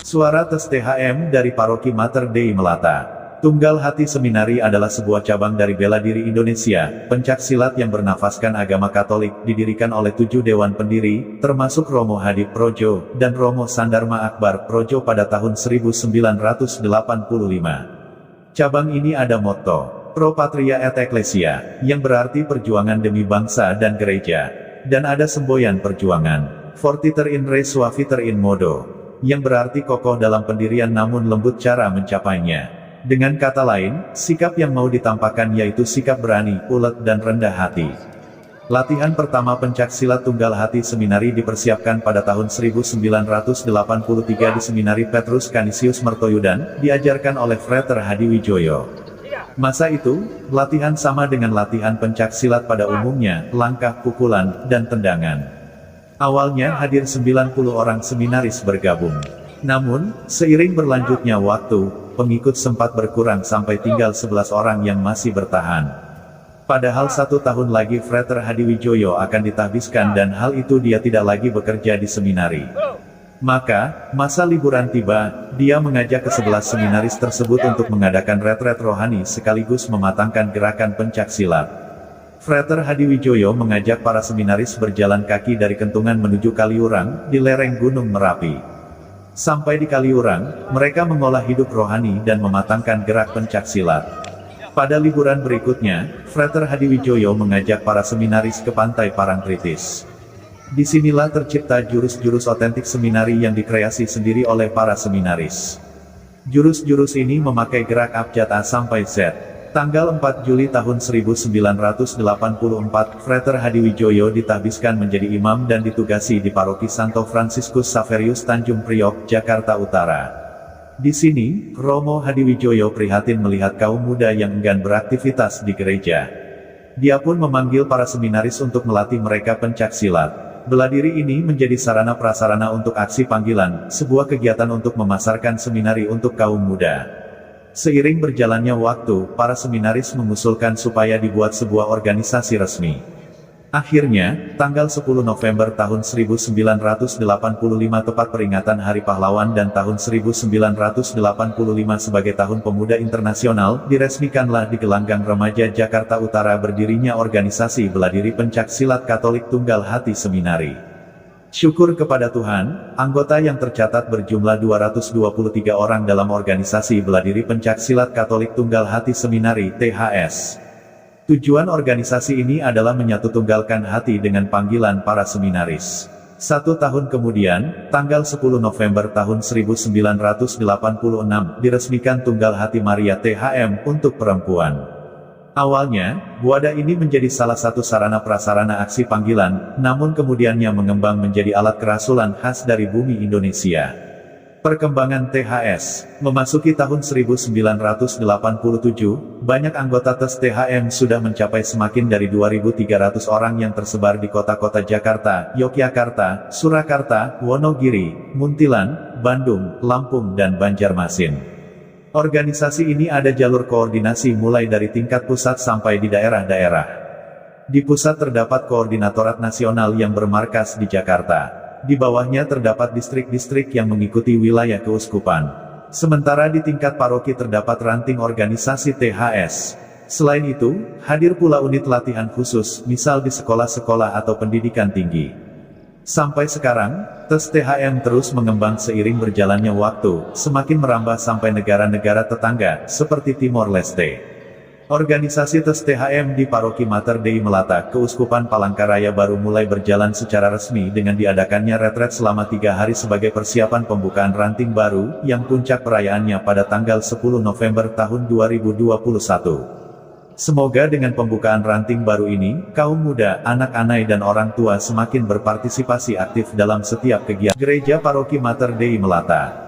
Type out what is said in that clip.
Suara Tes THM dari Paroki Mater Dei Melata. Tunggal Hati Seminari adalah sebuah cabang dari Bela Diri Indonesia, pencaksilat yang bernafaskan agama Katolik, didirikan oleh 7 dewan pendiri, termasuk Romo Hadi Projo, dan Romo Sandarma Akbar Projo pada tahun 1985. Cabang ini ada motto, Pro Patria et Ecclesia, yang berarti perjuangan demi bangsa dan gereja. Dan ada semboyan perjuangan, Fortiter in re suaviter in modo, yang berarti kokoh dalam pendirian namun lembut cara mencapainya. Dengan kata lain, sikap yang mau ditampakkan yaitu sikap berani, ulet dan rendah hati. Latihan pertama pencaksilat Tunggal Hati Seminari dipersiapkan pada tahun 1983 di Seminari Petrus Canisius Mertoyudan, diajarkan oleh Frater Hadi Wijoyo. Masa itu, latihan sama dengan latihan pencaksilat pada umumnya, langkah, pukulan, dan tendangan. Awalnya hadir 90 orang seminaris bergabung. Namun, seiring berlanjutnya waktu, pengikut sempat berkurang sampai tinggal 11 orang yang masih bertahan. Padahal 1 tahun lagi Frater Hadi Wijoyo akan ditahbiskan dan hal itu dia tidak lagi bekerja di seminari. Maka, masa liburan tiba, dia mengajak ke-11 seminaris tersebut untuk mengadakan retret rohani sekaligus mematangkan gerakan pencaksilat. Frater Hadi Wijoyo mengajak para seminaris berjalan kaki dari Kentungan menuju Kaliurang, di lereng Gunung Merapi. Sampai di Kaliurang, mereka mengolah hidup rohani dan mematangkan gerak pencaksilat. Pada liburan berikutnya, Frater Hadi Wijoyo mengajak para seminaris ke pantai Parangtritis. Disinilah tercipta jurus-jurus otentik seminari yang dikreasi sendiri oleh para seminaris. Jurus-jurus ini memakai gerak abjad A sampai Z. Tanggal 4 Juli tahun 1984, Frater Hadi Wijoyo ditahbiskan menjadi imam dan ditugasi di Paroki Santo Fransiskus Saverius Tanjung Priok, Jakarta Utara. Di sini, Romo Hadi Wijoyo prihatin melihat kaum muda yang enggan beraktivitas di gereja. Dia pun memanggil para seminaris untuk melatih mereka pencaksilat. Bela diri ini menjadi sarana prasarana untuk aksi panggilan, sebuah kegiatan untuk memasarkan seminari untuk kaum muda. Seiring berjalannya waktu, para seminaris mengusulkan supaya dibuat sebuah organisasi resmi. Akhirnya, tanggal 10 November tahun 1985 tepat peringatan Hari Pahlawan dan tahun 1985 sebagai Tahun Pemuda Internasional, diresmikanlah di Gelanggang Remaja Jakarta Utara berdirinya organisasi bela diri pencaksilat Katolik Tunggal Hati Seminari. Syukur kepada Tuhan, anggota yang tercatat berjumlah 223 orang dalam organisasi bela diri pencaksilat Katolik Tunggal Hati Seminari (THS). Tujuan organisasi ini adalah menyatu-tunggalkan hati dengan panggilan para seminaris. 1 tahun kemudian, tanggal 10 November tahun 1986, diresmikan Tunggal Hati Maria THM untuk perempuan. Awalnya, wadah ini menjadi salah satu sarana prasarana aksi panggilan, namun kemudiannya mengembang menjadi alat kerasulan khas dari bumi Indonesia. Perkembangan THS memasuki tahun 1987, banyak anggota Tes THM sudah mencapai semakin dari 2.300 orang yang tersebar di kota-kota Jakarta, Yogyakarta, Surakarta, Wonogiri, Muntilan, Bandung, Lampung dan Banjarmasin. Organisasi ini ada jalur koordinasi mulai dari tingkat pusat sampai di daerah-daerah. Di pusat terdapat Koordinatorat Nasional yang bermarkas di Jakarta. Di bawahnya terdapat distrik-distrik yang mengikuti wilayah keuskupan. Sementara di tingkat paroki terdapat ranting organisasi THS. Selain itu, hadir pula unit latihan khusus, misal di sekolah-sekolah atau pendidikan tinggi. Sampai sekarang, Tes THM terus mengembang seiring berjalannya waktu, semakin merambah sampai negara-negara tetangga, seperti Timor Leste. Organisasi Tes THM di Paroki Mater Dei Melata, Keuskupan Palangkaraya baru mulai berjalan secara resmi dengan diadakannya retret selama 3 hari sebagai persiapan pembukaan ranting baru, yang puncak perayaannya pada tanggal 10 November tahun 2021. Semoga dengan pembukaan ranting baru ini, kaum muda, anak-anak dan orang tua semakin berpartisipasi aktif dalam setiap kegiatan Gereja Paroki Mater Dei Melata.